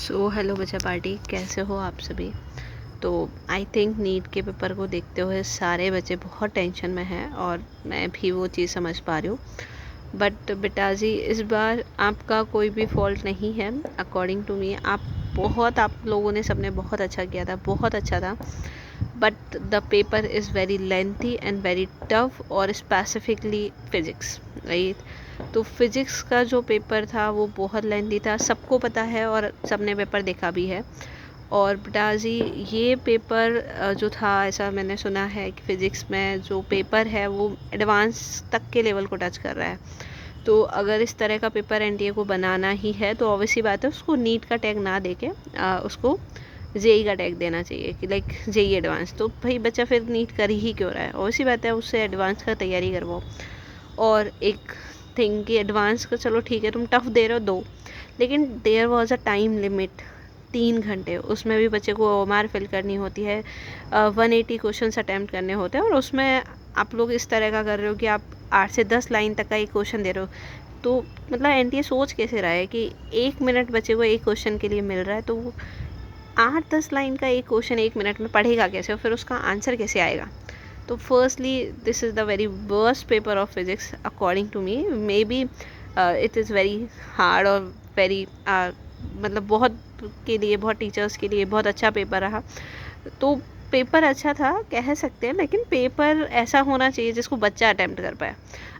So hello बच्चा party, कैसे हो आप सभी। तो आई थिंक नीट के पेपर को देखते हुए सारे बच्चे बहुत टेंशन में हैं और मैं भी वो चीज़ समझ पा रही हूँ। बट बेटा जी, इस बार आपका कोई भी फॉल्ट नहीं है। अकॉर्डिंग टू मी आप लोगों ने सबने बहुत अच्छा किया था, बहुत अच्छा था। But the paper is very lengthy and very tough, और स्पेसिफिकली फिज़िक्स, राइट। तो फिज़िक्स का जो पेपर था वो बहुत लेंथी था, सबको पता है और सबने पेपर देखा भी है। और बेटा जी, ये पेपर जो था, ऐसा मैंने सुना है कि फ़िज़िक्स में जो पेपर है वो एडवांस तक के लेवल को टच कर रहा है। तो अगर इस तरह का पेपर एनटीए को बनाना ही है तो ऑब्वियसली बात है, उसको नीट का टैग ना देके उसको जेई का टैग देना चाहिए कि लाइक जेई एडवांस। तो भाई बच्चा फिर नीट कर ही क्यों रहा है? ऑब्वियसली बात है, उससे एडवांस का तैयारी करवाओ। और एक थिंग कि एडवांस का चलो ठीक है, तुम टफ दे रहे हो दो, लेकिन there was a time limit 3 घंटे। उसमें भी बच्चे को ओएमआर फिल करनी होती है, 180 क्वेश्चन अटैम्प्ट करने होते हैं, और उसमें आप लोग इस तरह का कर रहे हो कि आप 8 से 10 लाइन तक का एक क्वेश्चन दे रहे हो। तो मतलब एनटीए सोच कैसे रहा है कि 1 मिनट बच्चे को एक क्वेश्चन के लिए मिल रहा है, तो वो 8-10 लाइन का एक क्वेश्चन 1 मिनट में पढ़ेगा कैसे और फिर उसका आंसर कैसे आएगा? तो firstly this is the very worst paper of physics according to me. Maybe it is very hard और वेरी मतलब बहुत के लिए, बहुत टीचर्स के लिए बहुत अच्छा पेपर रहा। तो पेपर अच्छा था कह सकते हैं, लेकिन पेपर ऐसा होना चाहिए जिसको बच्चा अटैम्प्ट कर पाए।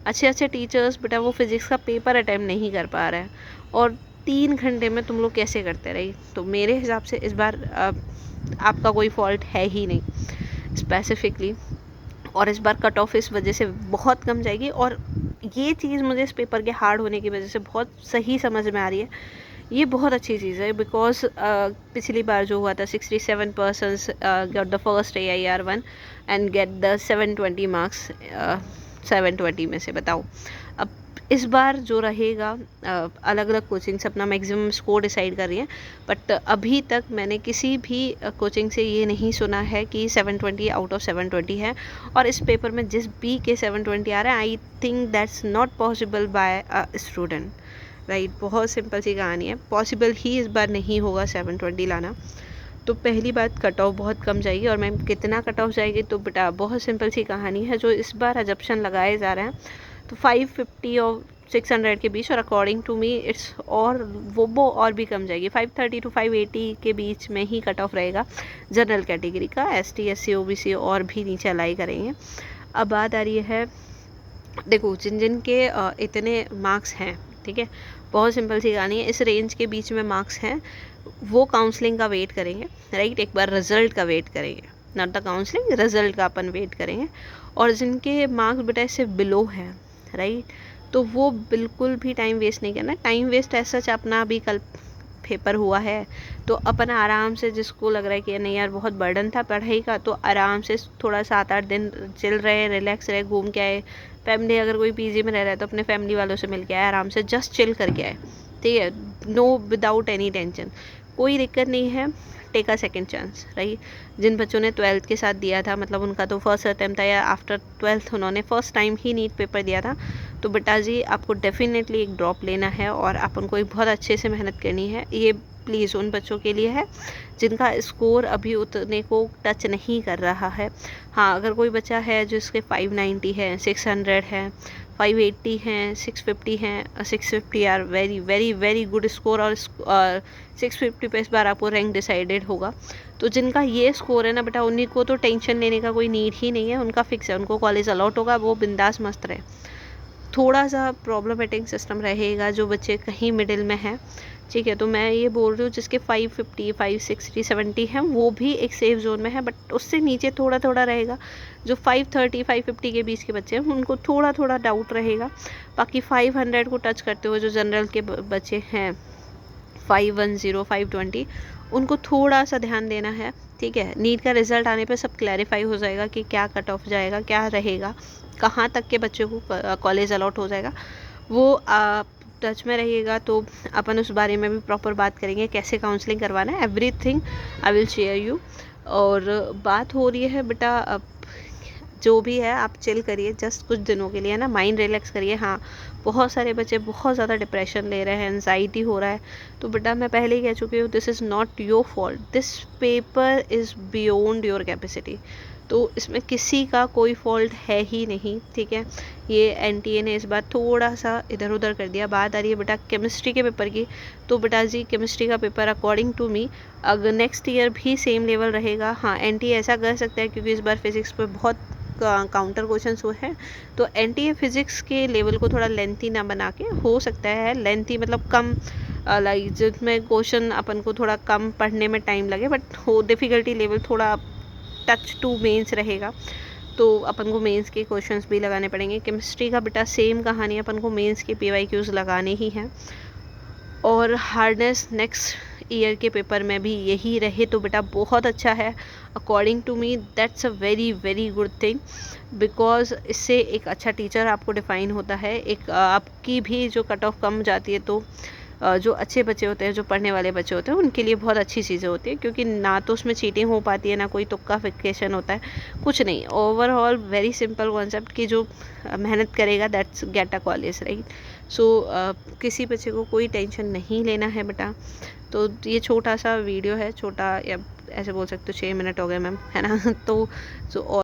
अच्छे अच्छे टीचर्स बेटा वो फिज़िक्स का पेपर अटैम्प्ट नहीं कर पा रहे हैं, और 3 घंटे में तुम लोग कैसे करते रही? तो मेरे हिसाब से इस बार आपका कोई फॉल्ट है ही नहीं स्पेसिफिकली। और इस बार कट ऑफ इस वजह से बहुत कम जाएगी, और ये चीज़ मुझे इस पेपर के हार्ड होने की वजह से बहुत सही समझ में आ रही है। ये बहुत अच्छी चीज़ है बिकॉज पिछली बार जो हुआ था 67% got the first AIR 1 and get the 720 marks 720 में से। बताओ अब इस बार जो रहेगा, अलग अलग कोचिंग्स अपना मैक्सिमम स्कोर डिसाइड कर रही हैं, बट अभी तक मैंने किसी भी कोचिंग से ये नहीं सुना है कि 720 आउट ऑफ 720 है। और इस पेपर में जिस बी के 720 आ रहा है, I think that's not possible by a student, right. बहुत सिंपल सी कहानी है, पॉसिबल ही इस बार नहीं होगा 720 लाना। तो पहली बात, कट ऑफ बहुत कम जाएगी। और मैम कितना कट ऑफ जाएगी? तो बेटा बहुत सिंपल सी कहानी है, जो इस बार अजप्शन लगाए जा रहे हैं तो 550 और 600 के बीच, और अकॉर्डिंग टू मी इट्स और वो और भी कम जाएगी, 530 टू 580 के बीच में ही कट ऑफ रहेगा जनरल कैटेगरी का। ST SC OBC और भी नीचे अलाई करेंगे। अब बात आ रही है, देखो जिन जिन के इतने मार्क्स हैं, ठीक है, बहुत सिंपल सी कहानी है, इस रेंज के बीच में मार्क्स हैं, वो काउंसलिंग का वेट करेंगे, राइट। एक बार रिजल्ट का वेट करेंगे, नॉट द काउंसलिंग, रिजल्ट का अपन वेट करेंगे। और जिनके मार्क्स बेटा इससे बिलो हैं, राइट, तो वो बिल्कुल भी टाइम वेस्ट नहीं करना। टाइम वेस्ट ऐसा अपना भी कल पेपर हुआ है, तो अपन आराम से, जिसको लग रहा है कि नहीं यार बहुत बर्डन था पढ़ाई का, तो आराम से थोड़ा 7-8 दिन चिल रहे, रिलैक्स रहे, घूम के आए। फैमिली अगर कोई पीजी में रह रहा है तो अपने फैमिली वालों से मिल के आए, आराम से जस्ट चिल करके आए, ठीक है, नो विदाउट एनी टेंशन, कोई दिक्कत नहीं है। Take a second chance, right. जिन बच्चों ने 12th के साथ दिया था, मतलब उनका तो फर्स्ट अटैम्प्ट था, या आफ्टर 12th उन्होंने फर्स्ट टाइम ही नीट पेपर दिया था, तो बेटा जी आपको डेफिनेटली एक ड्रॉप लेना है और अपन को बहुत अच्छे से मेहनत करनी है। ये प्लीज़ उन बच्चों के लिए है जिनका स्कोर अभी उतने को टच नहीं कर रहा है। हाँ, अगर कोई बच्चा है जिसके 590 है, 600 है, 580 हैं, 650 हैं, 650 are very very very good score, और 650 पे इस बार आपको रैंक डिसाइडेड होगा। तो जिनका ये स्कोर है ना बेटा, उन्हीं को तो टेंशन लेने का कोई नीड ही नहीं है, उनका फिक्स है, उनको कॉलेज अलॉट होगा, वो बिंदास मस्त रहे। थोड़ा सा प्रॉब्लमेटिक सिस्टम रहेगा जो बच्चे कहीं मिडिल में हैं, ठीक है, तो मैं ये बोल रही हूँ जिसके 550, 560, 70 हैं, वो भी एक सेफ जोन में है, बट उससे नीचे थोड़ा थोड़ा रहेगा। जो 530, 550 के बीच के बच्चे हैं उनको थोड़ा थोड़ा डाउट रहेगा। बाकी 500 को टच करते हुए जो जनरल के बच्चे हैं, 510, 520, उनको थोड़ा सा ध्यान देना है, ठीक है। नीट का रिज़ल्ट आने पे सब क्लैरिफाई हो जाएगा कि क्या कट ऑफ जाएगा, क्या रहेगा, कहाँ तक के बच्चों को कॉलेज अलॉट हो जाएगा, वो आप टच में रहिएगा। तो अपन उस बारे में भी प्रॉपर बात करेंगे, कैसे काउंसलिंग करवाना है, everything I will share you. और बात हो रही है बेटा, अब जो भी है आप चिल करिए जस्ट कुछ दिनों के लिए, है ना, माइंड रिलैक्स करिए। हाँ, बहुत सारे बच्चे बहुत ज़्यादा डिप्रेशन ले रहे हैं, एनजाइटी हो रहा है, तो बेटा मैं पहले ही कह चुकी हूँ, this is not your fault, this paper is beyond your capacity. तो इसमें किसी का कोई फॉल्ट है ही नहीं, ठीक है। ये एनटीए ने इस बार थोड़ा सा इधर उधर कर दिया। बात आ रही है बेटा केमिस्ट्री के पेपर की, तो बेटा जी केमिस्ट्री का पेपर अकॉर्डिंग टू मी अगर नेक्स्ट ईयर भी सेम लेवल रहेगा, हाँ एनटीए ऐसा कर सकता है क्योंकि इस बार फिजिक्स पे बहुत काउंटर क्वेश्चंस हुए हैं, तो एनटीए फिजिक्स के लेवल को थोड़ा लेंथी ना बना के, हो सकता है लेंथी मतलब कम, लाइक जिसमें क्वेश्चन अपन को थोड़ा कम पढ़ने में टाइम लगे, बट हो डिफ़िकल्टी लेवल थोड़ा टच टू मेंस रहेगा, तो अपन को मेंस के क्वेश्चंस भी लगाने पड़ेंगे। केमिस्ट्री का बेटा सेम कहानी, अपन को मेंस के पीवाईक्यूज लगाने ही हैं, और हार्डनेस नेक्स्ट ईयर के पेपर में भी यही रहे तो बेटा बहुत अच्छा है। According to me that's a very very good thing, because इससे एक अच्छा टीचर आपको डिफाइन होता है, एक आपकी भी जो कट ऑफ कम जाती है, तो जो अच्छे बच्चे होते हैं, जो पढ़ने वाले बच्चे होते हैं, उनके लिए बहुत अच्छी चीज़ें होती है, क्योंकि ना तो उसमें चीटिंग हो पाती है, ना कोई तुक्का फिक्सेशन होता है, कुछ नहीं। ओवरऑल वेरी सिंपल कॉन्सेप्ट कि जो मेहनत करेगा that's get a college, right. So किसी बच्चे को कोई टेंशन नहीं लेना है बेटा। तो ये छोटा सा वीडियो है, छोटा या ऐसे बोल सकते हो 6 मिनट हो गए मैम, है ना। तो